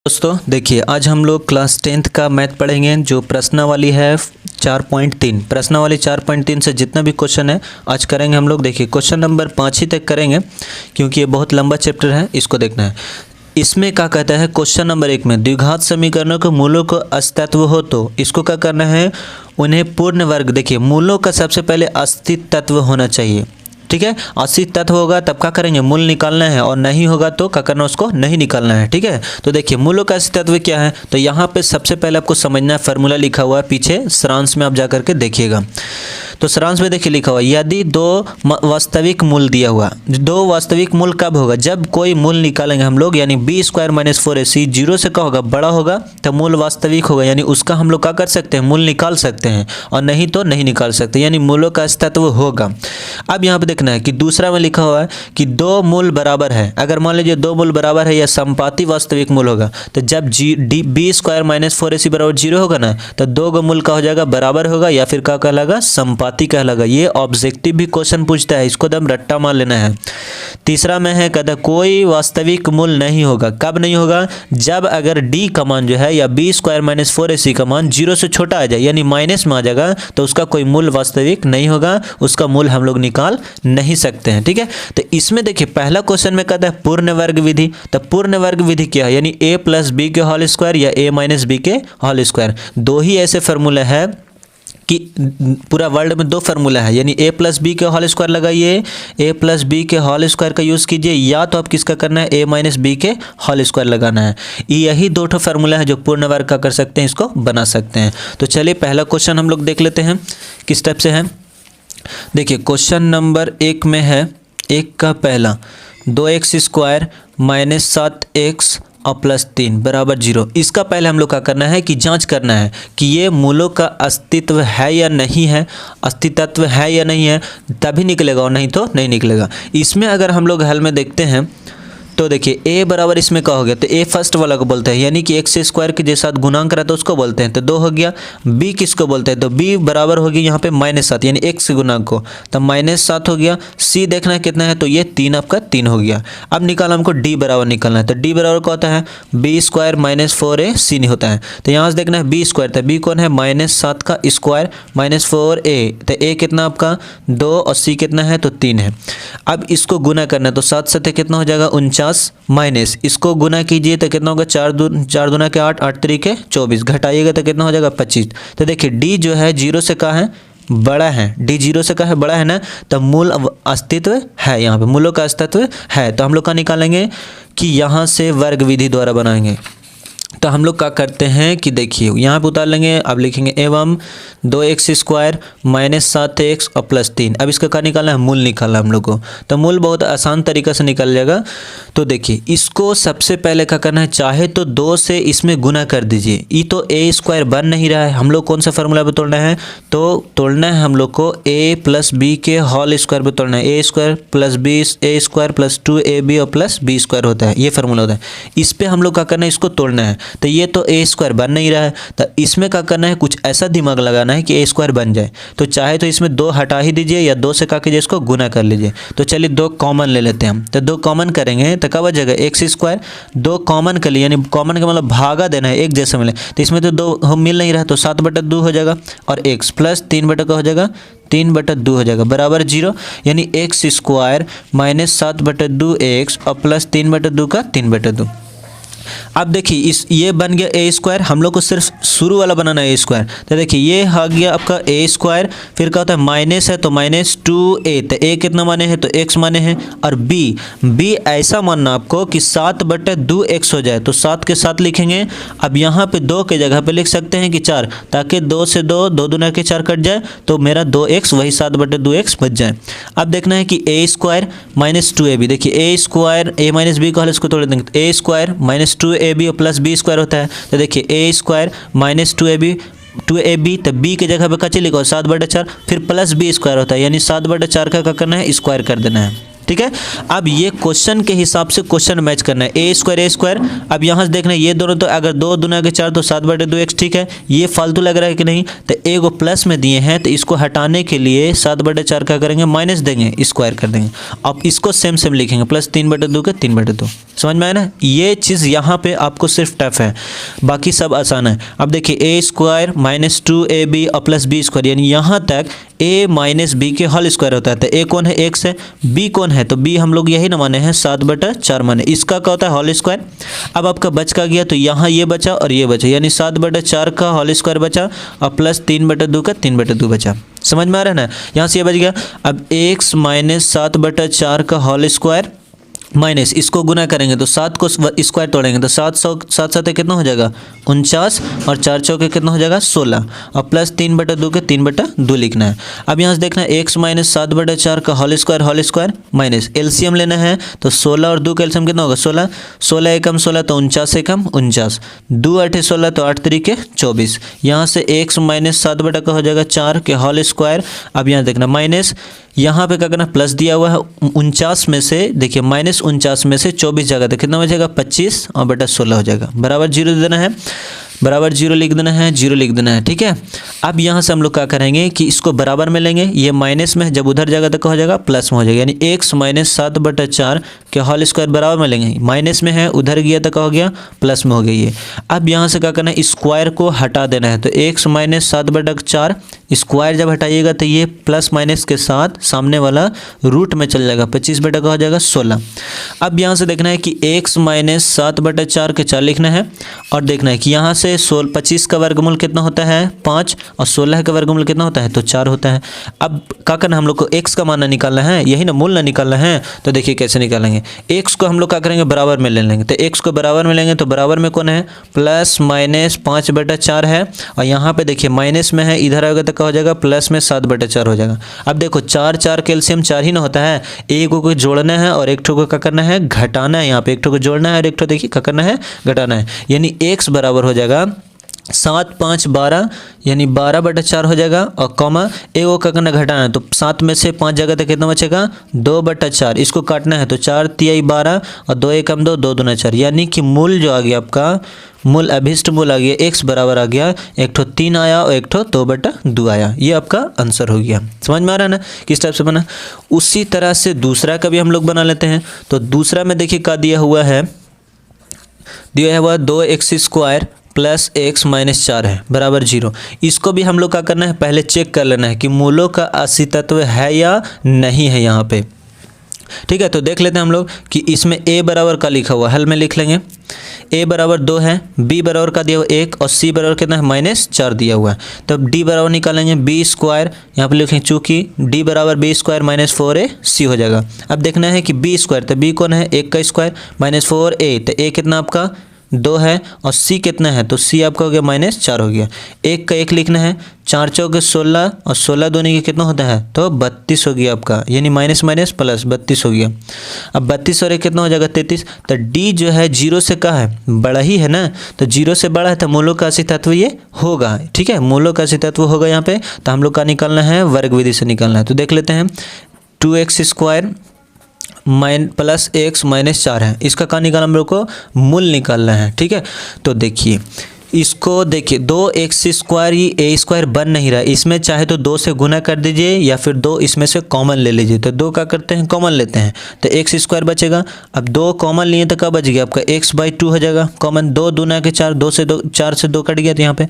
दोस्तों देखिए, आज हम लोग क्लास 10th का मैथ पढ़ेंगे जो प्रश्नावली है 4.3। प्रश्नावली 4.3 से जितना भी क्वेश्चन है आज करेंगे हम लोग। देखिए क्वेश्चन नंबर 5 ही तक करेंगे क्योंकि ये बहुत लंबा चैप्टर है, इसको देखना है। इसमें क्या कहता है, क्वेश्चन नंबर 1 में द्विघात समीकरणों के मूलों को अस्तित्व हो तो इसको क्या करना है, उन्हें पूर्ण वर्ग। देखिए मूलों का सबसे पहले अस्तित्व होना चाहिए, ठीक है। अस्तित्व होगा तब क्या करेंगे, मूल निकालना है, और नहीं होगा तो क्या करना, उसको नहीं निकालना है, ठीक है। तो देखिए मूलों का अस्तित्व क्या है, तो यहाँ पे सबसे पहले आपको समझना है, फार्मूला लिखा हुआ है पीछे सारांश में, आप जा करके देखिएगा। तो सारांश में देखिए लिखा हुआ है, यदि दो वास्तविक मूल दिया हुआ, दो वास्तविक मूल कब होगा, जब कोई मूल निकालेंगे हम लोग, यानी B square minus 4ac zero से क्या होगा, बड़ा होगा तो मूल वास्तविक होगा, यानी उसका हम लोग क्या कर सकते हैं, मूल निकाल सकते हैं, और नहीं तो नहीं निकाल सकते, यानी मूलों का अस्तित्व होगा। अब यहाँ पे देखना है कि दूसरा में लिखा हुआ है कि दो मूल बराबर है। अगर मान लीजिए दो मूल बराबर है या संपाती वास्तविक मूल होगा, तो जब बी स्क्वायर माइनस 4ac बराबर जीरो होगा ना, तो दो का मूल का हो जाएगा, बराबर होगा, या फिर क्या कहलागा, संपाती कहलागा। ये ऑब्जेक्टिव भी क्वेश्चन पूछता है, इसको दम रट्टा मार लेना है। तीसरा में है कहता कोई वास्तविक मूल नहीं होगा। कब नहीं होगा, जब अगर डी का मान जो है या बी स्क्वायर माइनस 4ac का मान जीरो से छोटा आ जाए, यानी माइनस में आ जाएगा, तो उसका कोई मूल वास्तविक नहीं होगा, उसका मूल हम लोग निकाल नहीं सकते हैं, ठीक है। तो इसमें देखिए पहला क्वेश्चन में कहता है पूर्ण वर्ग विधि। तो पूर्ण वर्ग विधि क्या है, यानी a प्लस बी के होल स्क्वायर या a माइनस बी के होल स्क्वायर। दो ही ऐसे फार्मूला है कि पूरा वर्ल्ड में दो फार्मूला है, यानी a प्लस बी के होल स्क्वायर लगाइए, a प्लस बी के होल स्क्वायर का यूज़ कीजिए, या तो आप किसका करना है, a माइनस बी के होल स्क्वायर लगाना है। यही दो ठो फार्मूला है जो पूर्ण वर्ग का कर सकते हैं, इसको बना सकते हैं। तो चलिए पहला क्वेश्चन हम लोग देख लेते हैं किस टाइप से है। देखिए क्वेश्चन नंबर 1 में है, एक का पहला 2x स्क्वायर माइनस 7x और प्लस 3 बराबर 0। इसका पहले हम लोग क्या करना है कि जांच करना है कि ये मूलों का अस्तित्व है या नहीं है, अस्तित्व है या नहीं है, तभी निकलेगा, और नहीं तो नहीं निकलेगा। इसमें अगर हम लोग हल में देखते हैं तो देखिए a बराबर इसमें क्या हो गया, तो a फर्स्ट वाला को बोलते हैं, यानी कि x स्क्वायर के जैसा गुणांक रहता है उसको बोलते हैं, तो 2 हो गया। b किसको बोलते हैं, तो b बराबर हो गया यहाँ पे -7, यानी x के गुणांक को, तो -7 हो गया। c देखना है कितना है, तो ये 3 आपका 3 हो गया। अब निकालना हमको d बराबर निकालना है, तो d बराबर क्या होता है, b स्क्वायर माइनस 4ac नहीं होता है, तो यहाँ से देखना है b स्क्वायर, तो b कौन है, -7 का स्क्वायर माइनस 4a, तो a कितना आपका 2 और c कितना है, तो 3 है। अब इसको गुना करना है, तो 7 7 कितना हो जाएगा 49, माइनस इसको गुना कीजिए तो कितना होगा, 4 दूना के 8, 8 तरीके 24, घटाइएगा तो कितना हो जाएगा 25। तो देखिए डी जो है जीरो से कहाँ है, बड़ा है, डी जीरो से कहाँ है, बड़ा है ना, तो मूल अस्तित्व है, यहाँ पे मूलों का अस्तित्व है। तो हम लोग का निकालेंगे कि यहाँ से वर्ग विधि द्वारा बनाएंगे। तो हम लोग क्या करते हैं कि देखिए यहाँ पे उतार लेंगे, अब लिखेंगे एवं 2x स्क्वायर माइनस 7x और प्लस 3। अब इसका क्या निकालना है, मूल निकालना हम लोग को, तो मूल बहुत आसान तरीका से निकल जाएगा। तो देखिए इसको सबसे पहले क्या करना है, चाहे तो 2 से इसमें गुना कर दीजिए, ये तो a स्क्वायर बन नहीं रहा है, हम लोग कौन सा फार्मूला पे तोड़ना है, तो तोड़ना है हम लोग को a प्लस बी के होल स्क्वायर पे तोड़ना है, a square plus b a square plus 2ab और प्लस b स्क्वायर होता है, ये फार्मूला होता है। इस पर हम लोग क्या करना है, इसको तोड़ना है, तो ये तो a स्क्वायर बन नहीं रहा है, तो इसमें क्या करना है, कुछ ऐसा दिमाग लगाना है कि a स्क्वायर बन जाए। तो चाहे तो इसमें 2 हटा ही दीजिए, या 2 से क्या कीजिए, इसको गुना कर लीजिए। तो चलिए 2 कॉमन ले लेते हैं हम, तो 2 कॉमन करेंगे तो क्या बचेगा, x स्क्वायर, 2 कॉमन कर लिए, यानी कॉमन का मतलब भागा देना है, एक जैसा मिले, तो इसमें तो 2 मिल नहीं रहा, तो 7/2 हो जाएगा, और x प्लस 3 का हो जाएगा, 3/2 हो जाएगा बराबर 0, यानी x स्क्वायर माइनस 7/2x और प्लस 3/2 का 3/2। अब देखिए इस ये बन गया a स्क्वायर, हम लोग को सिर्फ शुरू वाला बनाना है a स्क्वायर। तो देखिए ये आ गया आपका a स्क्वायर, फिर क्या होता है माइनस है तो -2a, तो a कितना माने है, तो x माने है, और b ऐसा मानना आपको कि 7/2x हो जाए, तो 7 के साथ लिखेंगे। अब यहाँ पे 2 के जगह पे लिख सकते हैं कि 4, ताकि 2 से 2 दूना के 4 कट जाए, तो मेरा 2x वही 7/2x बच जाए। अब देखना है कि a स्क्वायर माइनस 2ab, देखिए a square a minus b का होल इसको तोड़ देंगे, a स्क्वायर माइनस 2ab और प्लस b स्क्वायर होता है, तो देखिए a स्क्वायर माइनस 2ab, तो b के जगह पे क्या लिखो 7/4, फिर प्लस b स्क्वायर होता है, यानी 7/4 का क्या करना है, स्क्वायर कर देना है। ठीक है। अब ये क्वेश्चन के हिसाब से क्वेश्चन मैच करना है, ए स्क्वायर। अब यहाँ से देखना है ये दोनों, तो अगर 2 दूना के 4 तो 7/2x, ठीक है। ये फालतू लग रहा है कि नहीं, तो ए को प्लस में दिए हैं तो इसको हटाने के लिए 7/4 क्या करेंगे, माइनस देंगे, स्क्वायर कर देंगे। अब इसको सेम लिखेंगे, प्लस 3/2 के 3/2। समझ में आया ना। ये चीज़ यहाँ पे आपको सिर्फ टफ है, बाकी सब आसान है। अब देखिए ए स्क्वायर माइनस 2ab और प्लस बी स्क्वायर, यानी यहाँ तक a माइनस बी के होल स्क्वायर होता है। तो a कौन है, x है, b कौन है, तो b हम लोग यही ना माने हैं 7/4 माने, इसका क्या होता है होल स्क्वायर। अब आपका बच का गया तो यहाँ ये बचा और ये बचा, यानी 7/4 का होल स्क्वायर बचा और प्लस 3/2 का 3/2 बचा। समझ में आ रहा है ना, यहाँ से ये बच गया। अब x माइनस 7/4 का होल स्क्वायर माइनस इसको गुना करेंगे तो 7 को स्क्वायर तोड़ेंगे तो 7 कितना हो जाएगा 49 और 4 चौके कितना हो जाएगा 16 और प्लस 3/2 के 3/2 लिखना है। अब यहाँ से देखना है x माइनस 7/4 का होल स्क्वायर माइनस एलसीएम लेना है तो 16 और 2 का एलसीएम कितना होगा 16, 16 एकम 16 तो 49 एकम 49, 2 8 16 तो 8 3 24। यहाँ से x माइनस 7/4 का हो जाएगा 4 के होल स्क्वायर। अब यहाँ देखना माइनस, यहाँ पे क्या करना प्लस दिया हुआ है 49 में से, देखिए माइनस 49 में से 24 जाएगा तो कितना बचेगा 25 और बटा 16 हो जाएगा, बराबर 0 देना है, बराबर 0 लिख देना है, 0 लिख देना है, ठीक है। अब यहाँ से हम लोग क्या करेंगे कि इसको बराबर में लेंगे, ये माइनस में है, जब उधर जाएगा तो क्या हो जाएगा प्लस में हो जाएगा, यानी x माइनस 7/4 के होल स्क्वायर बराबर में लेंगे, माइनस में है उधर गया तो क्या हो गया प्लस में हो गई है। अब यहाँ से क्या करना है स्क्वायर को हटा देना है, तो x माइनस 7/4 स्क्वायर जब हटाइएगा तो ये प्लस माइनस के साथ सामने वाला रूट में चल जाएगा, 25/का हो जाएगा 16। अब यहाँ से देखना है कि x माइनस 7/4 के 4 लिखना है और देखना है कि यहाँ से 25 का वर्गमूल कितना होता है 5 और 16 का वर्गमूल कितना होता है तो 4 होता है। अब क्या करना हम लोग को x का मान निकालना है, यही ना मूल ना निकालना है। तो देखिए कैसे निकालेंगे, x को हम लोग क्या करेंगे बराबर में ले लेंगे, तो x को बराबर में लेंगे तो बराबर में कौन है प्लस माइनस 5/4 है और यहाँ पे देखिए माइनस में है, इधर आएगा तो क्या हो जाएगा प्लस में 7/4 हो जाएगा। अब देखो 4 का एलसीएम 4 ही ना होता है, एक को जोड़ना है और एक ठो को क्या करना है घटाना है, यहाँ पे एक ठो को जोड़ना है और एक ठो देखिए क्या करना है घटाना है, यानी x बराबर हो जाएगा 7 5 12 यानी 12/4 हो जाएगा और कॉमा ए को क्या करना घटाना है, तो 7 में से 5 जगह तक कितना बचेगा 2/4, इसको काटना है तो 4 3 12 और 2 एकम 2 2 दूना 4, यानी कि मूल जो आ गया आपका मूल अभिष्ट मूल आ गया x बराबर आ गया एक ठो 3 आया और एक ठो 2/2 आया। ये आपका आंसर हो गया। समझ में आ रहा है ना किस टाइप से बना। उसी तरह से दूसरा का भी हम लोग बना लेते हैं। तो दूसरा में देखिए क्या दिया हुआ है, 2x square plus x minus 4 है बराबर 0। इसको भी हम लोग क्या करना है पहले चेक कर लेना है कि मूलों का असी तत्व है या नहीं है यहाँ पे, ठीक है। तो देख लेते हैं हम लोग कि इसमें a बराबर का लिखा हुआ हल में लिख लेंगे, a बराबर 2 है, b बराबर का दिया हुआ 1 और c बराबर कितना है माइनस 4 दिया हुआ है। तब d बराबर निकालेंगे b स्क्वायर, यहाँ पे लिखेंगे चूँकि d बराबर b स्क्वायर माइनस 4ac हो जाएगा। अब देखना है कि b स्क्वायर, तो b कौन है 1 का स्क्वायर माइनस 4a, तो a कितना आपका 2 है और c कितना है तो c आपका हो गया माइनस 4 हो गया। 1 का 1 लिखना है, 4 चौके 16 और 16 दोनों के कितना होता है तो 32 हो गया आपका, यानी माइनस माइनस प्लस 32 हो गया। अब 32 और 1 कितना हो जाएगा 33। तो d जो है 0 से क्या है बड़ा ही है ना, तो 0 से बड़ा है तो मूलों का असी तत्व ये होगा, ठीक है। मूलों का असी तत्व होगा यहाँ पे, तो हम लोग का निकालना है वर्ग विधि से निकालना है। तो देख लेते हैं 2x square plus x minus 4 है, इसका क्या निकालना हम लोग को मूल निकालना है, ठीक है। तो देखिए इसको देखिए 2x square he a square बन नहीं रहा है, इसमें चाहे तो 2 से गुना कर दीजिए या फिर 2 इसमें से कॉमन ले लीजिए। तो 2 का करते हैं कॉमन लेते हैं तो x स्क्वायर बचेगा। अब 2 कॉमन लिए तो क्या बच गया आपका x/2 हो जाएगा कॉमन, 2 दूना के 4, 2 से 2 4 से 2 कट गया तो यहाँ पे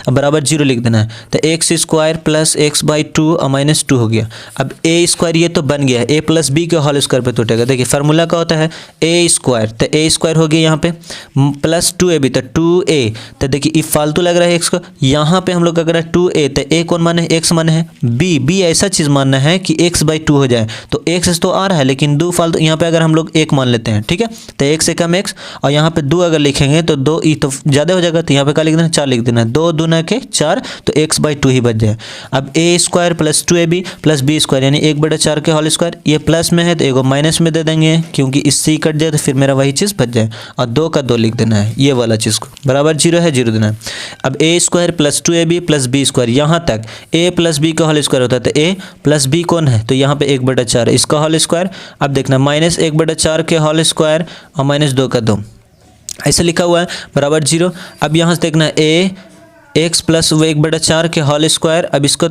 अब बराबर 0 लिख देना है। तो x स्क्वायर प्लस x/2 और माइनस 2 हो गया। अब a स्क्वायर ये तो बन गया, a प्लस b के होल स्क्वायर पे टूटेगा। देखिए फार्मूला क्या होता है a स्क्वायर, तो a स्क्वायर हो गया यहाँ पे प्लस 2ab, तो 2a, तो देखिए ये फालतू लग रहा है x को, यहाँ पे हम लोग क्या कर रहे हैं 2a, तो a कौन माने x माने है b ऐसा चीज़ मानना है कि x/2 हो जाए। तो x तो आ रहा है लेकिन 2 फालतू, यहाँ पे अगर हम लोग 1 मान लेते हैं, ठीक है, तो 1 से कम x और यहाँ पे 2 अगर लिखेंगे तो 2 ई तो ज़्यादा हो जाएगा, तो यहाँ पे क्या लिख देना 4 लिख देना है, 2 दूना के 4 तो x/2 ही बच जाए। अब a square plus 2ab plus b square यानी 1/4 के होल स्क्वायर, ये प्लस में है तो एगो माइनस में दे देंगे क्योंकि इससे ही कट जाए तो फिर मेरा वही चीज़ बच जाए और 2 का 2 लिख देना है, ये वाला चीज़ को बराबर 0 है जीरो देना है। अब a square plus 2ab plus b square, यहाँ तक a प्लस बी का होल स्क्वायर होता है, तो a प्लस बी कौन है, तो यहाँ पे 1/4 इसका होल स्क्वायर। अब देखना -1/4 के होल स्क्वायर और -2 का 2 ऐसे लिखा हुआ है बराबर 0। अब यहाँ से देखना a x प्लस 1/4 के होल स्क्वायर, अब इसको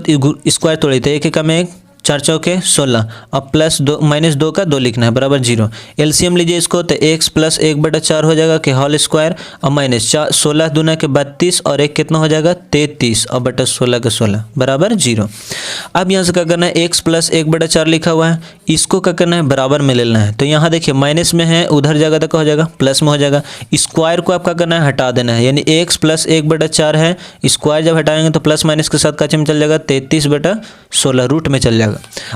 स्क्वायर तोड़े थे, एक एकम में 4 चौके 16, अब प्लस 2 -2 का 2 लिखना है बराबर 0। एलसीएम लीजिए इसको, तो x प्लस 1/4 हो जाएगा के होल स्क्वायर और -4 16 दूना के 32 और एक कितना हो जाएगा 33 और बटा 16 के 16 बराबर 0। अब यहाँ से क्या करना है, x प्लस 1/4 लिखा हुआ है, इसको क्या करना है बराबर में ले लेना है। तो यहाँ देखिए माइनस में है, उधर जगह तक हो जाएगा प्लस में हो जाएगा। स्क्वायर को आप क्या करना है हटा देना है, यानी x प्लस 1/4 है, स्क्वायर जब हटाएंगे तो प्लस माइनस के साथ काचे में चल जाएगा 33/16 रूट में चल जाएगा।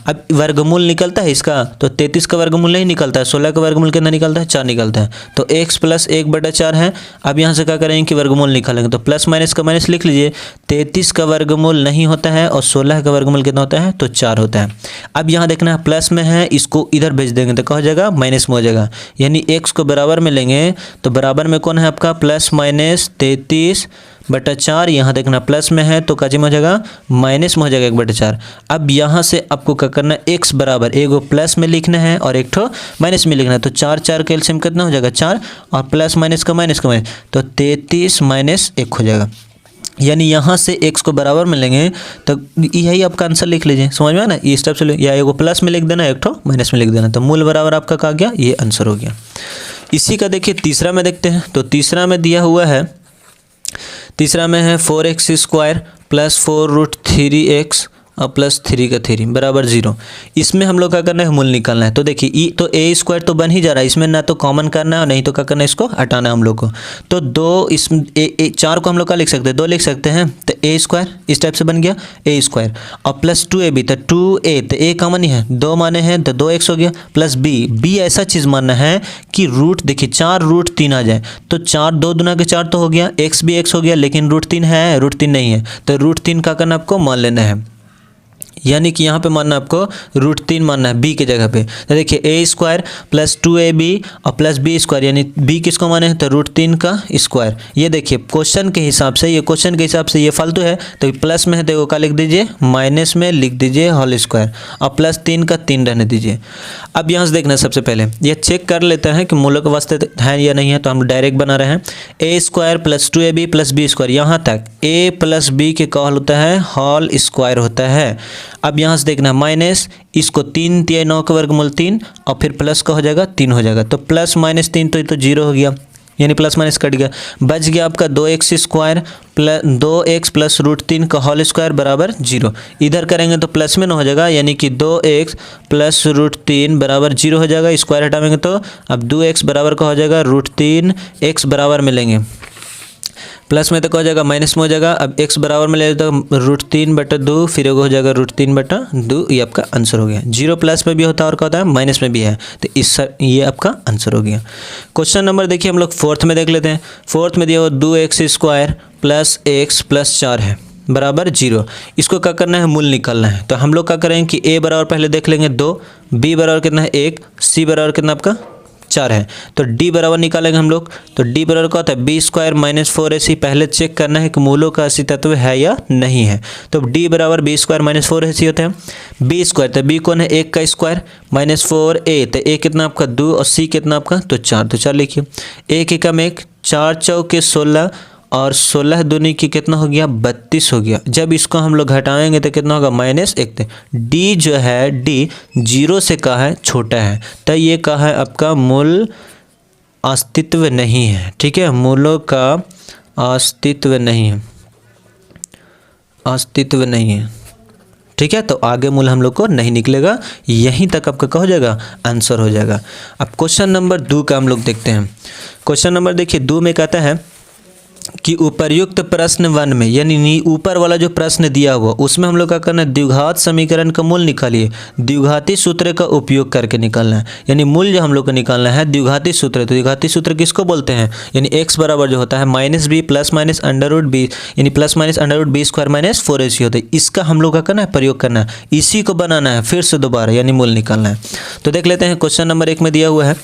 अब वर्गमूल निकलता है इसका, तो 33 का वर्गमूल नहीं निकलता है, 16 का वर्गमूल कितना निकलता है 4 निकलता है, तो x प्लस 1/4 है। अब यहाँ से क्या करेंगे कि वर्गमूल निकालेंगे, तो प्लस माइनस का माइनस लिख लीजिए, 33 का वर्गमूल नहीं होता है और 16 का वर्गमूल कितना होता है तो 4 होता है। अब यहाँ देखना है प्लस में है, इसको इधर भेज देंगे तो क्या हो जाएगा माइनस में हो जाएगा, यानी x को बराबर में लेंगे तो बराबर में कौन है आपका प्लस माइनस 33/4, यहाँ देखना प्लस में है तो काजी में हो जाएगा माइनस में हो जाएगा 1/4। अब यहाँ से आपको क्या करना है, x बराबर एगो प्लस में लिखना है और एक ठो माइनस में लिखना है, तो 4 का एलसीएम कितना हो जाएगा 4 और प्लस माइनस का माइनस तो 33 - 1 हो जाएगा। यानी यहाँ से x को बराबर में लेंगे तो यही आपका आंसर लिख लीजिए, समझ में ना, ये स्टेप से या एगो प्लस में लिख देना एक ठो माइनस में लिख देना, तो मूल बराबर आपका कहा गया, ये आंसर हो गया। इसी का देखिए तीसरा में देखते हैं, तो तीसरा में दिया हुआ है, तीसरा में है 4x² प्लस 4√3x और प्लस 3 का 3 बराबर 0। इसमें हम लोग क्या करना है मूल निकालना है। तो देखिए ई तो a² तो बन ही जा रहा है, इसमें ना तो कॉमन करना है और नहीं तो क्या करना है इसको हटाना है हम लोग को। तो 2 इस 4 को हम लोग क्या लिख सकते हैं 2 लिख सकते हैं, तो a² इस टाइप से बन गया a² और प्लस 2ab, तो 2a तो a कॉमन ही है, 2 माने हैं तो 2x हो गया, प्लस b ऐसा चीज़ मानना है कि रूट देखिए 4√3 आ जाए, तो 4 2 दूना के 4 तो हो गया, x भी x हो गया, लेकिन √3 है, √3 नहीं है, तो √3 का करना आपको मान लेना है, यानी कि यहाँ पे मानना आपको √3 मानना है b के जगह पे। तो देखिए a² प्लस 2ab और प्लस b², यानी b किसको माने हैं तो √3 का स्क्वायर। ये देखिए क्वेश्चन के हिसाब से, ये क्वेश्चन के हिसाब से ये फालतू है, तो प्लस में है तो क्या लिख दीजिए माइनस में लिख दीजिए होल स्क्वायर और प्लस 3 का 3 रहने दीजिए। अब यहाँ से देखना सबसे पहले ये चेक कर लेते हैं कि मूलों के वास्ते है या नहीं है, तो हम डायरेक्ट बना रहे हैं a² plus 2ab plus b², यहाँ तक a प्लस b के का होता है होल स्क्वायर होता है। अब यहाँ से देखना माइनस, इसको 3 × 9 का वर्गमूल 3 और फिर प्लस का हो जाएगा 3 हो जाएगा, तो प्लस माइनस 3 तो 0 हो गया, यानी प्लस माइनस कट गया, बच गया आपका 2x² प्लस 2x प्लस √3 का होल स्क्वायर बराबर 0। इधर करेंगे तो प्लस में न हो जाएगा, यानी कि 2x प्लस √3 बराबर 0 हो जाएगा, स्क्वायर हटाएंगे तो अब 2x बराबर का हो जाएगा √3, x बराबर में लेंगे प्लस में तो क्या हो जाएगा माइनस में हो जाएगा। अब x बराबर में ले तो √3/2 फिर हो जाएगा √3/2, ये आपका आंसर हो गया। 0 प्लस में भी होता है और क्या होता है माइनस में भी है, तो इस ये आपका आंसर हो गया। क्वेश्चन नंबर देखिए हम लोग फोर्थ में देख लेते हैं। फोर्थ में दिया हुआ 2x² प्लस x प्लस 4 है बराबर 0। इसको क्या करना है मूल निकालना है, तो हम लोग क्या करेंगे कि a बराबर पहले देख लेंगे 2, b बराबर कितना है 1, c बराबर कितना आपका 4 है, तो d बराबर निकालेंगे हम लोग। तो d बराबर का होता है b² - 4ac, पहले चेक करना है कि मूलों का असी तत्व है या नहीं है। तो d बराबर b² - 4ac होता है। b² तो b कौन है 1 का स्क्वायर माइनस 4a, तो a कितना आपका 2 और c कितना आपका तो 4, तो 4 लिखिए। 1 एकम 1, 4 चौके 16 और 16 दूनी की कितना हो गया 32 हो गया। जब इसको हम लोग घटाएंगे तो कितना होगा -1। d जो है d 0 से का है छोटा है, तो ये का है आपका मूल अस्तित्व नहीं है, ठीक है, मूलों का अस्तित्व नहीं है, अस्तित्व नहीं है, ठीक है। तो आगे मूल हम लोग को नहीं निकलेगा, यहीं तक आपका क्या हो जाएगा आंसर हो जाएगा। अब क्वेश्चन नंबर 2 का हम लोग देखते हैं। क्वेश्चन नंबर देखिए 2 में कहता है कि उपर्युक्त प्रश्न 1 में, यानी ऊपर वाला जो प्रश्न दिया हुआ उसमें हम लोग क्या करना है द्विघात समीकरण का मूल निकालिए। द्विघाती सूत्र का उपयोग करके निकालना है, यानी मूल जो हम लोग को निकालना है द्विघाती सूत्र। तो द्विघाती सूत्र किसको बोलते हैं, यानी x बराबर जो होता है -b प्लस माइनस √b, यानी प्लस माइनस √b² - 4ac होता है। इसका हम लोग का करना है प्रयोग करना है, इसी को बनाना है फिर से दोबारा, यानी मूल निकालना है। तो देख लेते हैं क्वेश्चन नंबर 1 में दिया हुआ है।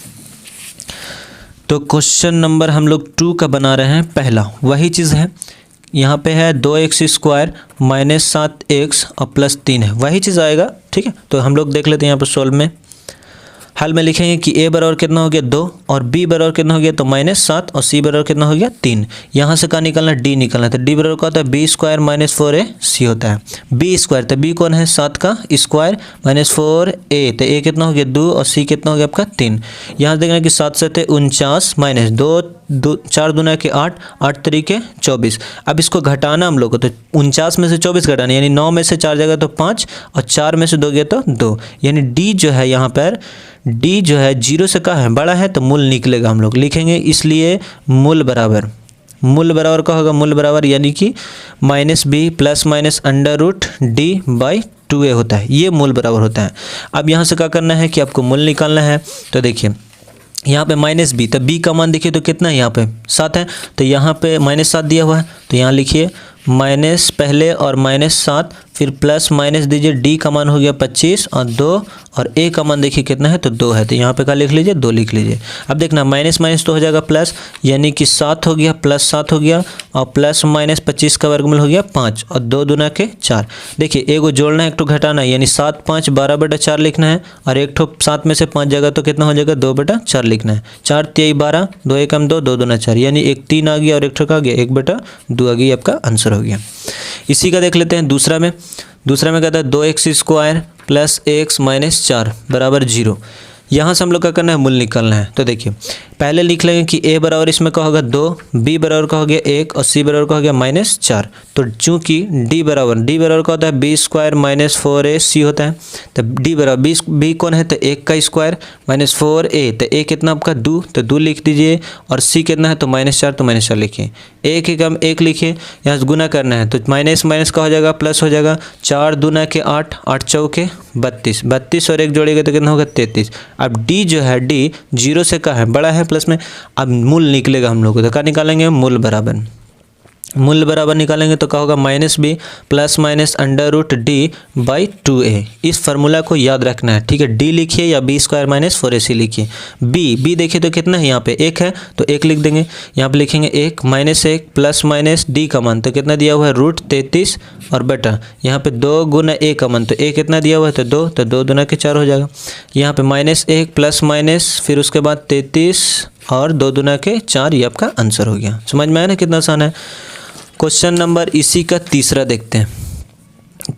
तो क्वेश्चन नंबर हम लोग 2 का बना रहे हैं। पहला वही चीज़ है, यहाँ पे है 2x स्क्वायर माइनस 7x और प्लस 3 है, वही चीज़ आएगा। ठीक है, तो हम लोग देख लेते हैं यहाँ पर सॉल्व में। हल में लिखेंगे कि a बराबर कितना हो गया 2 और b बराबर कितना हो गया तो -7 और c बराबर कितना हो गया 3। यहाँ से क्या निकलना है, d निकलना है। तो d बराबर क्या होता है, b स्क्वायर माइनस 4ac होता है। b स्क्वायर तो b कौन है, 7 का स्क्वायर माइनस 4a, तो a कितना हो गया 2 और c कितना हो गया आपका 3। यहाँ से देखना कि 7 से थे 49 माइनस 2 4 दूना के 8, 8 तरीके 24। अब इसको घटाना हम लोग को, तो 49 में से 24 घटाना, यानी 9 में से 4 जगह तो 5 और 4 में से 2 गया तो 2, यानी d जो है यहाँ पर d जो है 0 से का है बड़ा है, तो मूल निकलेगा। हम लोग लिखेंगे इसलिए मूल बराबर का होगा, मूल बराबर यानी कि -b plus minus under root d by 2a होता है, ये मूल बराबर होता है। अब यहाँ से क्या करना है कि आपको मूल निकालना है। तो देखिए यहाँ पे -b, तो b का मान देखिए तो कितना है, यहाँ पे 7 है, तो यहाँ पे -7 दिया हुआ है, तो यहाँ लिखिए माइनस पहले और -7, फिर प्लस माइनस दीजिए, d का मान हो गया 25 और 2 और a का मान देखिए कितना है तो 2 है, तो यहाँ पे क्या लिख लीजिए 2 लिख लीजिए। अब देखना माइनस माइनस तो हो जाएगा प्लस, यानी कि 7 हो गया प्लस 7 हो गया और प्लस माइनस 25 का वर्गमूल हो गया 5 और 2 दूना के 4। देखिए एक को जोड़ना है एक तो घटाना है, यानी 7 5 12/4 लिखना है और एक ठो 7 में से 5 जगह तो कितना हो जाएगा 2/4 लिखना है। 4 3 12, 2 1 2, 2 दूना 4, यानी 1 3 आ गया और एक ठो का आ गया 1/2 आ गई, आपका आंसर हो गया। इसी का देख लेते हैं दूसरा में कहता है 2x square plus x minus 4 बराबर 0। यहाँ से हम लोग क्या करना है, मूल निकालना है। तो देखिए पहले लिख लेंगे कि a बराबर इसमें क्या होगा 2, b बराबर का हो गया 1 और c बराबर का हो गया -4। तो चूंकि d बराबर का होता है b स्क्वायर माइनस 4ac होता है, तो d बराबर b कौन है तो 1 का स्क्वायर माइनस 4a, तो a कितना आपका 2, तो 2 लिख दीजिए और c कितना है तो -4, तो -4 लिखिए। 1 एक हम 1 लिखिए, यहाँ से गुना करना है तो माइनस माइनस का हो जाएगा प्लस हो जाएगा, 4 दूना के 8, 8 चौके 32, 32 और 1 जोड़ेगा तो कितना होगा 33। अब d जो है d 0 से का है बड़ा है प्लस में, अब मूल निकलेगा हम लोग को, तो क्या निकालेंगे मूल बराबर निकालेंगे तो क्या होगा -b plus minus under root d by 2a। इस फार्मूला को याद रखना है, ठीक है। d लिखिए या b स्क्वायर माइनस 4ac लिखिए। b देखिए तो कितना है, यहाँ पे 1 है तो 1 लिख देंगे, यहाँ पे लिखेंगे 1 -1 प्लस माइनस d का मान तो कितना दिया हुआ है √33 और बटा यहाँ पे 2 गुना a का मान, तो a कितना दिया हुआ है तो 2, तो 2 दूना के 4 हो जाएगा। यहाँ पे -1 प्लस माइनस फिर उसके बाद 33 और 2 दूना के 4, ये आपका आंसर हो गया। समझ में आया ना कितना आसान है। क्वेश्चन नंबर इसी का तीसरा देखते हैं।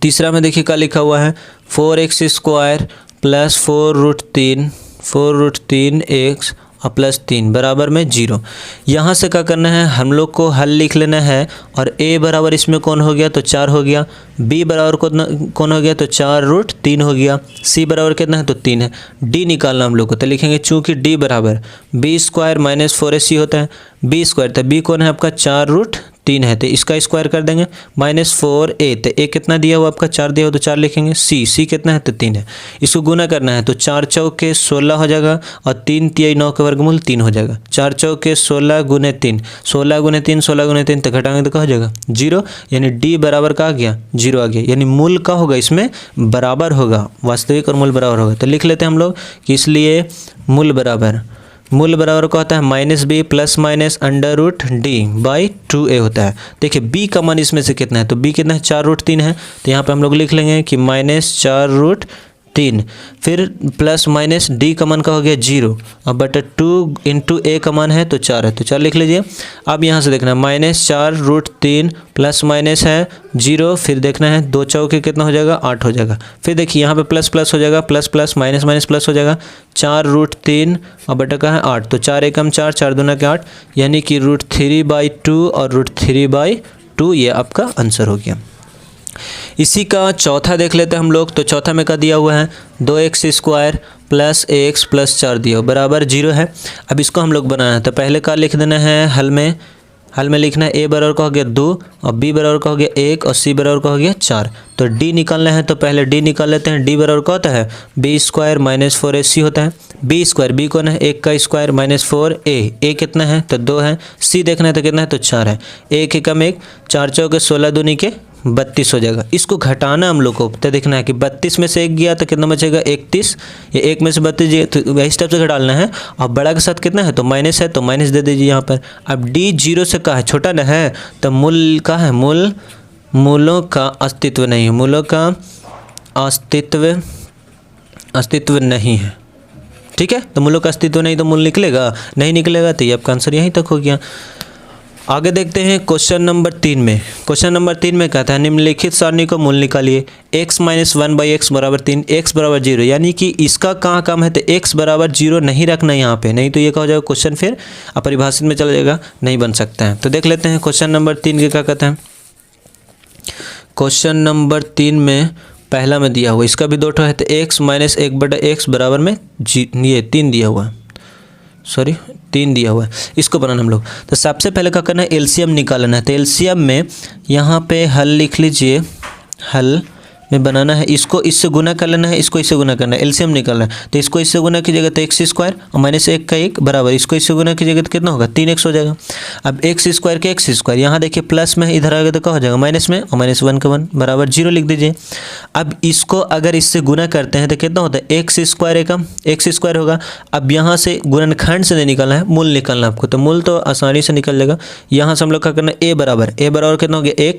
तीसरा में देखिए क्या लिखा हुआ है, 4x स्क्वायर प्लस 4√3x और प्लस 3 बराबर में 0। यहाँ से क्या करना है, हम लोग को हल लिख लेना है और a बराबर इसमें कौन हो गया तो 4 हो गया, b बराबर कौन हो गया तो 4√3 हो गया, c बराबर कितना है तो 3 है। d निकालना हम लोग को, तो लिखेंगे चूँकि d बराबर b स्क्वायर माइनस 4ac होता है, b स्क्वायर तो b कौन है आपका 4√3 है, तो इसका स्क्वायर कर देंगे -4a, तो a कितना दिया हुआ आपका 4 दिया हुआ तो 4 लिखेंगे, c कितना है तो 3 है। इसको गुना करना है तो 4 चौके 16 हो जाएगा और 3 तिहाई 9 का वर्गमूल 3 हो जाएगा। 4 चौके 16 गुने 3, 16 गुने 3, 16 गुने 3, तो घटाएंगे तो क्या हो जाएगा 0, यानी d बराबर का आ गया 0 आ गया, यानी मूल का होगा इसमें बराबर होगा, वास्तविक और मूल बराबर होगा। तो लिख लेते हैं हम लोग कि इसलिए मूल बराबर का होता है -b plus minus under root d by 2a होता है। देखिए b का मान इसमें से कितना है तो b कितना है 4√3 है, तो यहाँ पे हम लोग लिख लेंगे कि -4√3, फिर प्लस माइनस d का मान का हो गया 0 और बटा 2 इंटू a का मान है तो 4 है, तो 4 लिख लीजिए। अब यहाँ से देखना -4√3 प्लस माइनस है 0, फिर देखना है 2 चौके कितना हो जाएगा 8 हो जाएगा। फिर देखिए यहाँ पे प्लस प्लस हो जाएगा, plus plus minus minus plus हो जाएगा, 4√3 और बटा का है 8, तो 4 एकम 4, 4 दूना के 8, यानी कि √3/2 और √3/2, ये आपका आंसर हो गया। इसी का चौथा देख लेते हैं हम लोग। तो चौथा में क्या दिया हुआ है 2x square plus ax plus 4 दिया हुआ बराबर 0 है। अब इसको हम लोग बनाना है, तो पहले का लिख देना है हल में लिखना है a बराबर का हो गया 2 और b बराबर का हो गया 1 और c बराबर का हो गया 4। तो d निकालना है, तो पहले d निकाल लेते हैं। d बराबर का होता है b स्क्वायर माइनस 4ac होता है, b स्क्वायर b कौन है 1 का स्क्वायर माइनस 4a कितना है तो 2 है, c देखना है तो कितना है तो 4 है, 1 एकम 1, 4 चौके 16 दूनी के 32 हो जाएगा। इसको घटाना हम लोग को तो देखना है कि 32 में से 1 गया तो कितना बचेगा 31, ये 1 में से 32 गया तो वही स्टेप से घटाना है। और बड़ा के साथ कितना है तो माइनस है, तो माइनस दे दीजिए यहाँ पर। अब डी 0 से कहा है छोटा ना है, तो मूल का है मूलों का अस्तित्व नहीं है, मूलों का अस्तित्व नहीं है। ठीक है, तो मूलों का अस्तित्व नहीं तो मूल निकलेगा नहीं निकलेगा, तो ये आपका आंसर यहीं तक हो गया। आगे देखते हैं क्वेश्चन नंबर 3 में। क्वेश्चन नंबर 3 में कहता है निम्नलिखित सारणी को मूल निकालिए। x माइनस 1/x बराबर 3, x बराबर 0, यानी कि इसका कहाँ काम है तो x बराबर 0 नहीं रखना यहाँ पे, नहीं तो ये क्या हो जाएगा क्वेश्चन फिर अपरिभाषित में चला जाएगा, नहीं बन सकता है। तो देख लेते हैं क्वेश्चन नंबर 3 के क्या कहते हैं। क्वेश्चन नंबर 3 में पहला में दिया हुआ, इसका भी 2 है तो x माइनस 1/x बराबर में ये 3 दिया हुआ है, 3 दिया हुआ है। इसको बनाना हम लोग तो सबसे पहले क्या करना है एलसीएम निकालना है। तो एलसीएम में यहाँ पे हल लिख लीजिए, हल में बनाना है, इसको इससे गुना कर लेना है, इसको इससे गुना करना है, एलसीएम निकालना है। तो इसको इससे गुना कीजिएगा तो x स्क्वायर और माइनस 1 का 1 बराबर, इसको इससे गुना कीजिएगा तो कितना होगा 3x हो जाएगा। अब x स्क्वायर के x स्क्वायर यहाँ देखिए प्लस में, इधर आएगा तो क्या हो जाएगा माइनस में, और माइनस 1 का 1 बराबर 0 लिख दीजिए। अब इसको अगर इससे गुना करते हैं तो कितना होता है x स्क्वायर एकम x स्क्वायर होगा। अब यहाँ से गुणनखंड से नहीं निकालना है, मूल निकालना है आपको, तो मूल तो आसानी से निकल जाएगा। यहाँ से हम लोग क्या करना है a बराबर कितना हो गया 1,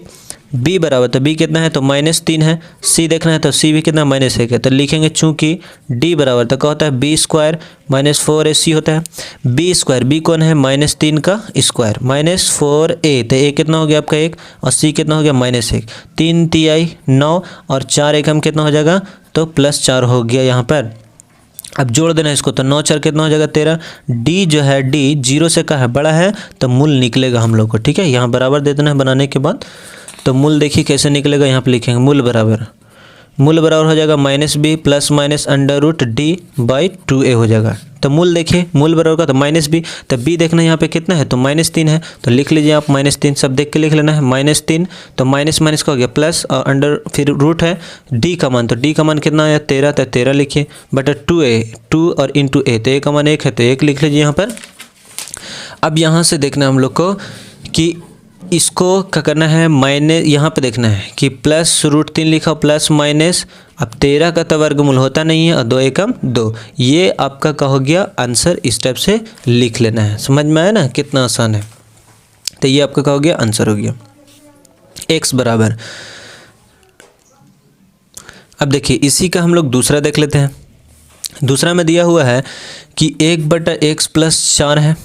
b बराबर तो b कितना है तो -3 है, c देखना है तो c भी कितना -1 है, तो लिखेंगे चूंकि d बराबर तो क्या होता है b स्क्वायर -4ac होता है। b स्क्वायर b कौन है -3 का स्क्वायर -4a, तो a कितना हो गया आपका 1 और c कितना हो गया -1, 3 तिहाई 9 और 4 एकम कितना हो जाएगा तो +4 हो गया यहाँ पर। अब जोड़ देना इसको तो 9 4 कितना हो जाएगा 13। d जो है d 0 से का है बड़ा है तो मूल निकलेगा हम लोग को। ठीक है, यहाँ बराबर दे देना है बनाने के बाद। तो मूल देखिए कैसे निकलेगा, यहाँ पे लिखेंगे मूल बराबर हो जाएगा -b प्लस माइनस √d/2a हो जाएगा। तो मूल देखिए मूल बराबर का तो -b, तो b देखना यहाँ पे कितना है तो -3 है, तो लिख लीजिए आप -3, सब देख के लिख लेना है -3, तो माइनस माइनस का हो गया प्लस और अंडर फिर रूट है d का मान, तो d का मान कितना आया 13, तो 13 लिखिए बटा 2 और इंटू a, तो a का मान 1 है तो 1 लिख लीजिए यहाँ पर। अब यहाँ से देखना हम लोग को कि इसको क्या करना है यहाँ पे देखना है कि +√3 लिखा प्लस माइनस, अब 13 का तो वर्गमूल होता नहीं है और 2 एकम 2, ये आपका क्या हो गया आंसर। इस टाइप से लिख लेना है, समझ में आया ना कितना आसान है। तो ये आपका क्या हो गया आंसर हो गया x बराबर। अब देखिए इसी का हम लोग दूसरा देख लेते हैं। दूसरा में दिया हुआ है कि 1/x + 4 है,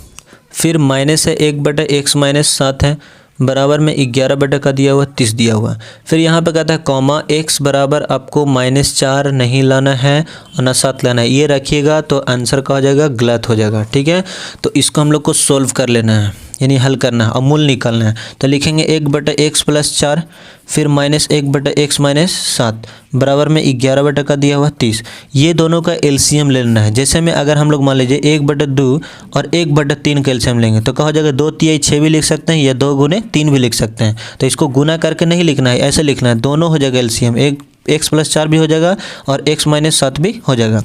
फिर माइनस है 1/x - 7 है, बराबर में 11 का दिया हुआ 30 दिया हुआ। फिर यहाँ पे कहता है कॉमा x बराबर आपको -4 नहीं लाना है और ना 7 लाना है, ये रखिएगा तो आंसर का हो जाएगा गलत हो जाएगा। ठीक है, तो इसको हम लोग को सोल्व कर लेना है, यानी हल करना है और मूल निकालना है। तो लिखेंगे 1/x + 4 फिर -1/x - 7 बराबर में 11 का दिया हुआ 30, ये दोनों का एलसीएम लेना है। जैसे में अगर हम लोग मान लीजिए 1/2 और 1/3 का एलसीएम लेंगे तो क्या हो जाएगा 2 तिहाई 6 भी लिख सकते हैं या 2 गुने 3 भी लिख सकते हैं। तो इसको गुना करके नहीं लिखना है, ऐसे लिखना है, दोनों हो जाएगा एलसीएम, x + 4 भी हो जाएगा और x - 7 भी हो जाएगा।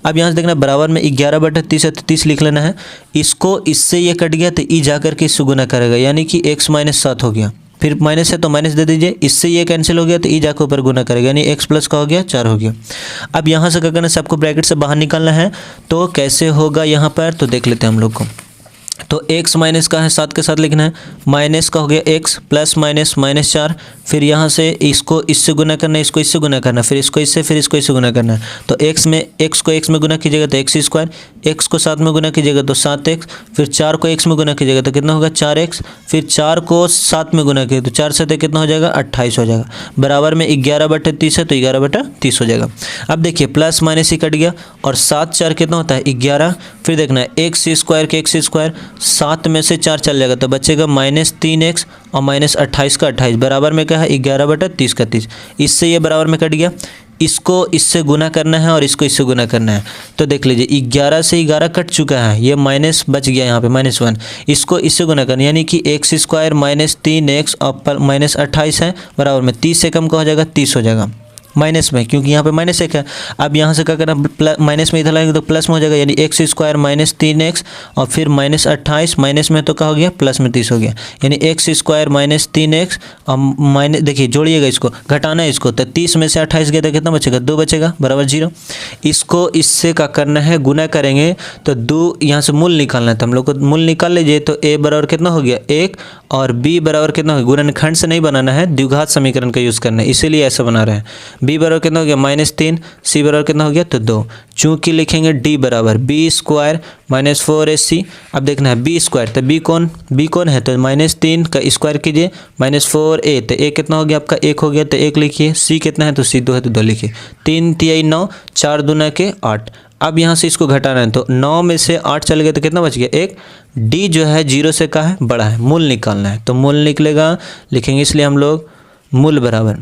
अब यहाँ से देखना बराबर में 11/30 है तो 30 लिख लेना है। इसको इससे ये कट गया तो ई जाकर के इससे गुना करेगा, यानी कि x - 7 हो गया, फिर माइनस है तो माइनस दे दीजिए, इससे ये कैंसिल हो गया तो ई जाकर ऊपर गुना करेगा, यानी x प्लस का हो गया 4 हो गया। अब यहाँ से क्या करना है सबको ब्रैकेट से बाहर निकालना है, तो कैसे होगा यहाँ पर तो देख लेते हैं हम लोग को। तो x माइनस का है 7 के साथ लिखना है, माइनस का हो गया x प्लस माइनस -4, फिर यहाँ से इसको इससे गुना करना है, इसको इससे गुना करना है, फिर इसको इससे, फिर इसको इससे गुना करना है। तो x को x में गुना कीजिएगा तो x स्क्वायर, x को 7 में गुना कीजिएगा तो 7x, फिर 4 को x में गुना कीजिएगा तो कितना होगा 4x, फिर 4 को 7 में गुना कीजिएगा तो 4 से कितना हो जाएगा 28 हो जाएगा, बराबर में 11/30 है तो 11/30 हो जाएगा। अब देखिए प्लस माइनस ही कट गया और 7 4 कितना होता है 11, फिर देखना है x स्क्वायर के x स्क्वायर, 7 में से 4 चल जाएगा तो बचेगा -3x और -28 का 28, बराबर में क्या है 11/30 का 30, इससे ये बराबर में कट गया। इसको इससे गुना करना है और इसको इससे गुना करना है, तो देख लीजिए 11 से 11 कट चुका है, ये माइनस बच गया यहाँ पे -1, इसको इससे गुना करना यानी कि x स्क्वायर -3x और -28 है, बराबर में 30 से कम का हो जाएगा 30 हो जाएगा। माइनस में, क्योंकि यहाँ पे माइनस 1 है। अब यहाँ से क्या करना, माइनस में इधर लाएंगे तो प्लस में हो जाएगा, यानी एक्स स्क्वायर माइनस 3x और फिर माइनस 28, माइनस में तो क्या हो गया, प्लस में 30 हो गया, यानी एक्स स्क्वायर माइनस 3x और माइनस, देखिए जोड़िएगा, इसको घटाना है इसको, तो 30 में से 28 गया तो कितना बचेगा, 2 बचेगा, बराबर 0। इसको इससे क्या करना है, गुना करेंगे तो 2 यहाँ से मूल निकालना है, तो हम लोग को मूल निकाल लीजिए। तो a बराबर कितना हो गया 1 और b बराबर कितना हो गया, गुणनखंड से नहीं बनाना है, द्विघात समीकरण का यूज़ करना है, इसीलिए ऐसा बना रहे हैं। b बराबर कितना हो गया -3, c बराबर कितना हो गया, तो 2। चूँकि लिखेंगे d बराबर b स्क्वायर माइनस 4ac। अब देखना है b स्क्वायर, तो b कौन है, तो -3 का स्क्वायर कीजिए -4a, तो a कितना हो गया आपका 1 हो गया, तो 1 लिखिए। c कितना है, तो c 2 है, तो 2 लिखिए। 3 तिहाई 9, 4 दूना के 8। अब यहाँ से इसको घटाना है, तो 9 में से 8 चल गए तो कितना बच गया 1। d जो है 0 से का है, बड़ा है, मूल निकालना है, तो मूल निकलेगा, लिखेंगे इसलिए हम लोग मूल बराबर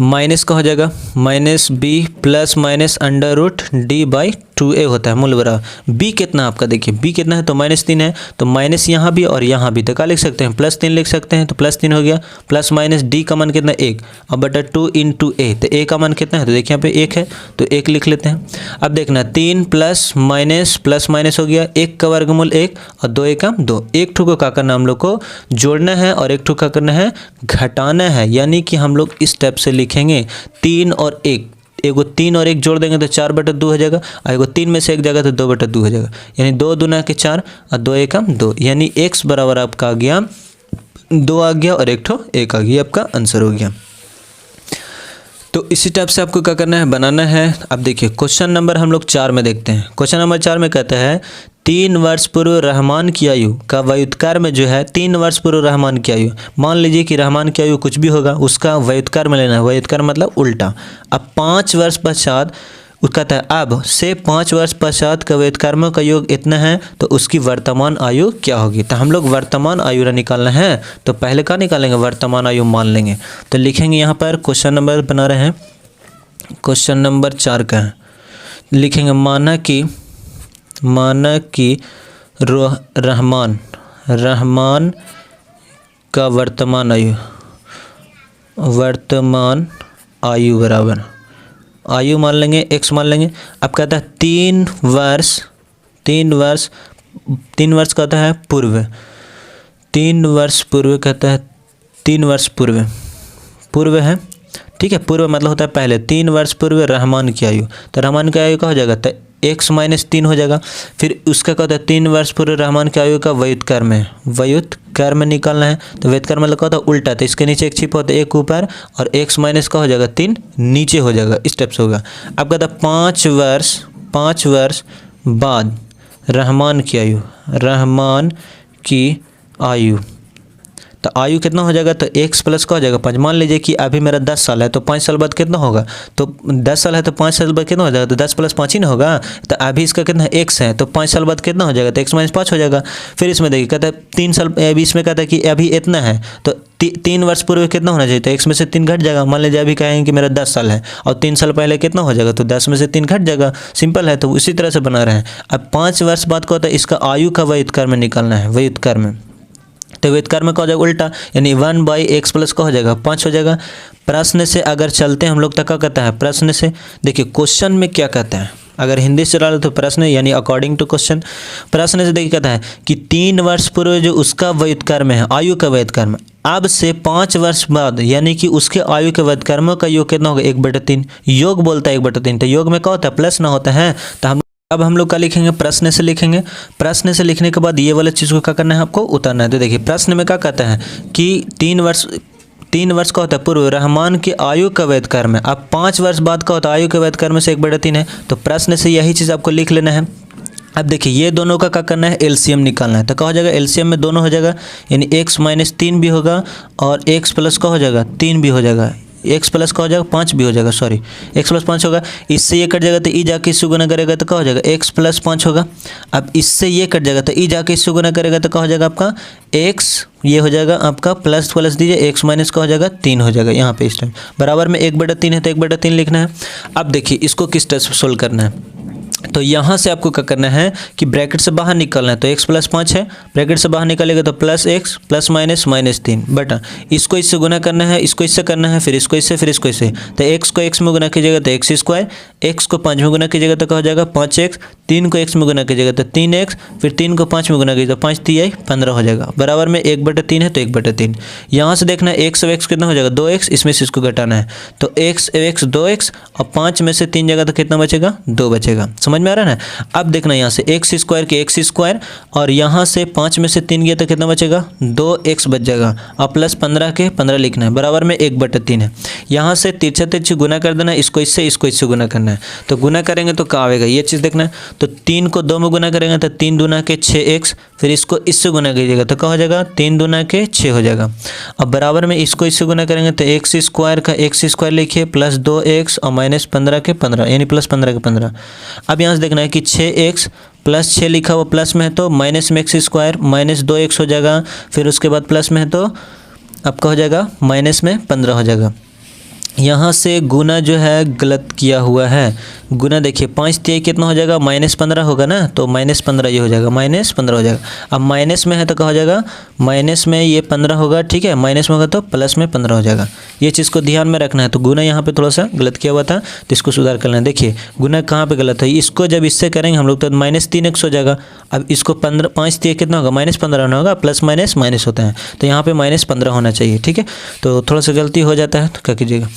माइनस का हो जाएगा -b प्लस माइनस √d/2a होता है, मूल बराबर b कितना आपका, देखिए b कितना है, तो -3 है, तो माइनस यहाँ भी और यहाँ भी, तो क्या लिख सकते हैं, +3 लिख सकते हैं, तो +3 हो गया, प्लस माइनस d का मान कितना 1 और बटा 2 × a, तो a का मान कितना है, तो देखिए यहाँ पे 1 है, तो 1 लिख लेते हैं। अब देखना 3 प्लस माइनस हो गया, 1 का वर्गमूल 1 और 2 1 2, एक ठो को क्या करना हम लोग को जोड़ना है और एक ठो क्या करना है, घटाना है, यानी कि हम लोग इस स्टेप से लिखेंगे 3 और 1, एगो 3 और 1 जोड़ देंगे तो 4/2 हो जाएगा, और एगो 3 में से 1 जाएगा तो 2/2 हो जाएगा, यानी 2 दूना के 4 और 2 1 2, यानी x बराबर आपका आ गया 2 आ गया और 1 आ गया, आपका आंसर हो गया। तो इसी टाइप से आपको क्या करना है, बनाना है। अब देखिए क्वेश्चन नंबर हम लोग 4 में देखते हैं। क्वेश्चन नंबर 4 में कहता है 3 वर्ष पूर्व रहमान की आयु का व्युत्क्रम में जो है, 3 वर्ष पूर्व रहमान की आयु, मान लीजिए कि रहमान की आयु कुछ भी होगा, उसका व्युत्क्रम में लेना है, व्युत्क्रम मतलब उल्टा। अब 5 वर्ष पश्चात कहता है, अब से 5 वर्ष पश्चात का व्युत्क्रमों का योग इतना है, तो उसकी वर्तमान आयु क्या होगी। तो हम लोग वर्तमान आयु निकालना है, तो पहले क्या निकालेंगे, वर्तमान आयु मान लेंगे। तो लिखेंगे यहाँ पर क्वेश्चन नंबर बना रहे हैं, क्वेश्चन नंबर 4 का है, लिखेंगे माना कि रहमान का वर्तमान आयु बराबर आयु मान लेंगे, x मान लेंगे। अब कहता है 3 वर्ष कहता है पूर्व, 3 वर्ष पूर्व कहता है, 3 वर्ष पूर्व है, ठीक है, पूर्व मतलब होता है पहले, 3 वर्ष पूर्व रहमान की आयु, तो रहमान की आयु का हो जाएगा, तो x - 3 हो जाएगा। फिर उसका कहता है 3 वर्ष पूर्व रहमान की आयु का व्युत्क्रम निकालना है, तो व्युत्क्रम मतलब क्या होता है, उल्टा, तो इसके नीचे एक छिपा होता है, 1 ऊपर और x माइनस का हो जाएगा 3 नीचे हो जाएगा, इस टाइप से होगा। अब कहता है 5 वर्ष बाद रहमान की आयु, तो आयु कितना हो जाएगा, तो x प्लस का हो जाएगा 5। मान लीजिए कि अभी मेरा 10 साल है, तो 5 साल बाद कितना होगा, तो 10 साल है तो 5 साल बाद कितना हो जाएगा, तो 10 + 5 ही ना होगा। तो अभी इसका कितना x है, तो 5 साल बाद कितना हो जाएगा, तो x - 5 हो जाएगा। फिर इसमें देखिए कहता है 3 साल, अभी इसमें कहता है कि अभी इतना है, तो 3 वर्ष पूर्व कितना होना चाहिए, तो x में से 3 घट जाएगा। मान लीजिए अभी कहेंगे कि मेरा 10 साल है और 3 साल पहले कितना हो जाएगा, तो 10 में से 3 घट जाएगा, सिंपल है। तो उसी तरह से बना रहे हैं। अब 5 वर्ष बाद क्या होता है, इसका आयु का व्युत्क्रम निकालना है, व्युत्क्रम, तो व्युत्क्रम का हो जाएगा उल्टा, यानी 1/x प्लस का हो जाएगा 5 हो जाएगा। प्रश्न से अगर चलते हैं हम लोग, तो क्या कहता है, प्रश्न से देखिए क्वेश्चन में क्या कहता है, अगर हिंदी से डालो तो प्रश्न, यानी अकॉर्डिंग टू क्वेश्चन। प्रश्न से देखिए कहता है कि 3 वर्ष पूर्व जो उसका व्युत्क्रम है, आयु का व्युत्क्रम, अब से 5 वर्ष बाद, यानी कि उसके आयु के व्युत्क्रमों का योग कितना होगा, 1/3, योग बोलता है 1/3, तो योग में क्या होता है, प्लस ना होता है। तो अब हम लोग क्या लिखेंगे, प्रश्न से लिखेंगे। प्रश्न से लिखने के बाद ये वाला चीज़ को क्या करना है, आपको उतारना है। तो देखिए प्रश्न में क्या कहता है कि 3 वर्ष का होता है पूर्व रहमान की आयु का व्युत्क्रम है। अब 5 वर्ष बाद का होता है आयु के व्युत्क्रम से 1/3 है, तो प्रश्न से यही चीज़ आपको लिख लेना है। अब देखिए ये दोनों का क्या करना है, एलसीएम निकालना है। तो क्या हो जाएगा, एलसीएम में दोनों हो जाएगा, यानी x - 3 भी होगा और x प्लस का हो जाएगा 3 भी हो जाएगा, x प्लस का हो जाएगा 5 भी हो जाएगा, सॉरी x + 5 होगा। इससे ये कट जाएगा तो ई जाके इससे गुना करेगा तो क्या हो जाएगा, x + 5 होगा। अब इससे ये कट जाएगा तो ई जाके इससे गुना करेगा तो क्या हो जाएगा आपका x, ये हो जाएगा आपका प्लस दीजिए, x माइनस का हो जाएगा 3 हो जाएगा यहाँ पे। इस टाइम बराबर में 1/3 है तो 1/3 लिखना है। अब देखिए इसको किस तरह से सोल्व करना है। तो यहाँ से आपको क्या करना है कि ब्रैकेट से बाहर निकलना है। तो x प्लस 5 है, ब्रैकेट से बाहर निकलेगा तो plus x plus minus minus 3 बटा इसको इससे गुना करना है, इसको इससे करना है, फिर इसको इससे, फिर इसको इससे। तो x को x में गुना कीजिएगा तो एक्स स्क्वायर, x को 5 में गुना कीजिएगा तो क्या हो जाएगा 5x, 3 को x में गुना कीजिएगा तो 3x, फिर 3 को 5 में गुना कीजिएगा तो 5 3 15 हो जाएगा। बराबर में 1/3 है तो 1/3। यहाँ से देखना है x और x कितना हो जाएगा 2x, इसमें से इसको घटाना है तो x 2x और 5 में से 3 जगह तो कितना बचेगा 2 बचेगा। समझ में आ रहा है ना। अब देखना यहाँ से एक्स स्क्वायर के एक्स स्क्वायर और यहाँ से 5 में से 3 गया तो कितना बचेगा 2x बच जाएगा और प्लस 15 के 15 लिखना है। बराबर में 1/3 है। यहाँ से तिरछा तिरछी गुना कर देना है, इसको इससे गुना करना है। तो गुना करेंगे तो क्या आएगा ये चीज़ देखना है। तो 3 को 2 में गुना करेंगे तो 3 दूना के 6x, फिर इसको इससे गुना कीजिएगा तो क्या हो जाएगा 3 दूना के 6 हो जाएगा। अब बराबर में इसको इससे गुना करेंगे तो एक्स स्क्वायर का एक्स स्क्वायर लिखिए प्लस 2x और माइनस 15 के 15 यानी प्लस 15 के 15। अब यहाँ से देखना है कि 6x प्लस 6 लिखा हुआ प्लस में है तो माइनस में एक्स स्क्वायर माइनस 2x हो जाएगा, फिर उसके बाद प्लस में है तो आपका हो जाएगा माइनस में 15 हो जाएगा। यहाँ से गुना जो है गलत किया हुआ है। गुना देखिए 5 3 कितना हो जाएगा -15 होगा ना, तो -15 ये हो जाएगा -15 हो जाएगा। अब माइनस में है तो क्या हो जाएगा माइनस में ये 15 होगा, ठीक है, माइनस में होगा तो प्लस में 15 हो जाएगा। ये चीज़ को ध्यान में रखना है। तो गुना यहाँ पे थोड़ा सा गलत किया हुआ था तो इसको सुधार करना है। देखिए गुना कहाँ पे गलत है, इसको जब इससे करेंगे हम लोग तो -3x हो जाएगा। अब इसको 5 3 कितना होगा -15 होना होगा, प्लस माइनस माइनस होता है तो यहाँ पे -15 होना चाहिए, ठीक है। तो थोड़ा सा गलती हो जाता है तो क्या कीजिएगा,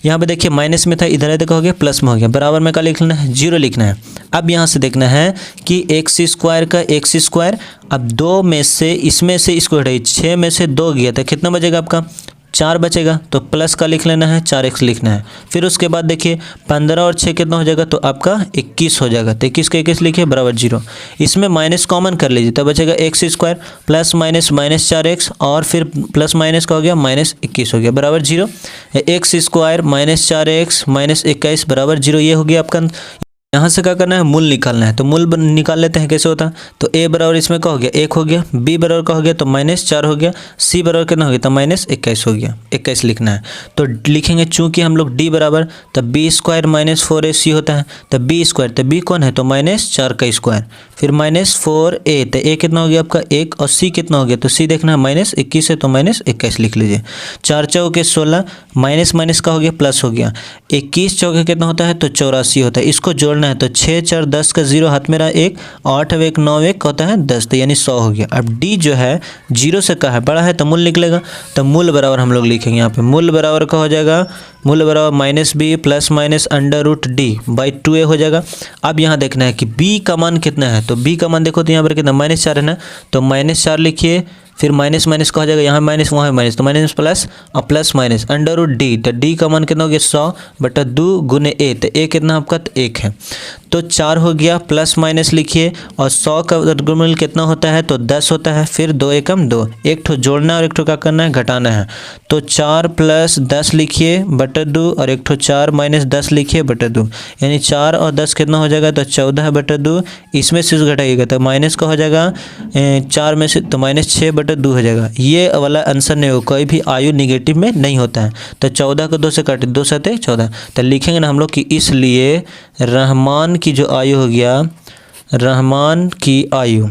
यहाँ पे देखिए माइनस में था, इधर है तो क्या हो गया प्लस में हो गया। बराबर में क्या लिखना है 0 लिखना है। अब यहाँ से देखना है कि एक्स स्क्वायर का एक्स स्क्वायर, अब 2 में से इसमें से इसको हटाइए, 6 में से 2 गया तो कितना बचेगा आपका 4 बचेगा, तो प्लस का लिख लेना है 4x लिखना है। फिर उसके बाद देखिए 15 और 6 कितना हो जाएगा तो आपका 21 हो जाएगा। तो 21 का 21 लिखिए बराबर 0। इसमें माइनस कॉमन कर लीजिए तो बचेगा x square plus minus minus 4x और फिर प्लस माइनस का हो गया -21 हो गया बराबर 0। X square minus 4x minus 21 बराबर 0 ये हो गया आपका। यहाँ से क्या करना है मूल निकालना है। तो मूल निकाल लेते हैं, कैसे होता है। तो a बराबर इसमें क्या हो गया 1 हो गया, b बराबर का हो गया तो -4 हो गया, c बराबर कितना हो गया तो -21 हो गया, 21 लिखना है। तो लिखेंगे चूंकि हम लोग d बराबर तो b स्क्वायर -4ac होता है, तो b स्क्वायर तो b कौन है तो -4 का स्क्वायर, फिर -4a तो a कितना हो गया आपका 1 और c कितना हो गया तो c देखना है -21 है तो -21 लिख लीजिए। 4 चौके 16 माइनस माइनस का हो गया प्लस हो गया, 21 चौके कितना होता है तो 84 होता है। इसको जोड़ना है तो 6 4 10 का 0 हाथ में रहा 1, 8 1 9 1 होता है 10 तो यानी 100 हो गया। अब d जो है 0 से का है बड़ा है तो मूल निकलेगा, तो मूल बराबर हम लोग लिखेंगे यहाँ पे मूल बराबर का हो जाएगा मूल बराबर -b प्लस माइनस √d/2a हो जाएगा। अब यहाँ देखना है कि b का मान कितना है, तो b का मान देखो तो यहाँ पर कितना -4 है ना, तो -4 लिखिए, फिर माइनस माइनस का हो जाएगा, यहाँ माइनस वहाँ माइनस तो माइनस प्लस और प्लस माइनस √d, तो d का मान कितना हो गया 100/2 गुने a, तो a कितना आपका तो 1 है तो 4 हो गया, प्लस माइनस लिखिए और 100 का वर्गमूल कितना होता है तो 10 होता है, फिर 2 एकम 2, एक ठो जोड़ना है और एक ठो क्या करना है घटाना है। तो 4 + 10 लिखिए बटा 2 और एक ठो 4 - 10 लिखिए बटा 2, यानी 4 और 10 कितना हो जाएगा तो 14/2। इसमें से घटाइएगा तो माइनस का हो जाएगा 4 में से तो -6/2 हो जाएगा। ये वाला आंसर नहीं हो, कोई भी आयु निगेटिव में नहीं होता है। तो 14 को 2 से काटे 2 7 14, तो लिखेंगे ना हम लोग कि इसलिए रहमान की जो आयु हो गया, रहमान की आयु,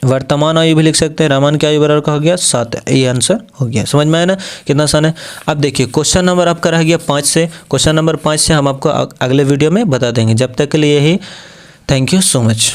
वर्तमान आयु भी लिख सकते हैं, रहमान की आयु बराबर का हो गया 7, ये आंसर हो गया। समझ में आया ना कितना आसान है। अब देखिए क्वेश्चन नंबर आपका रह गया 5 से, क्वेश्चन नंबर 5 से हम आपको अगले वीडियो में बता देंगे। जब तक के लिए यही, थैंक यू सो मच।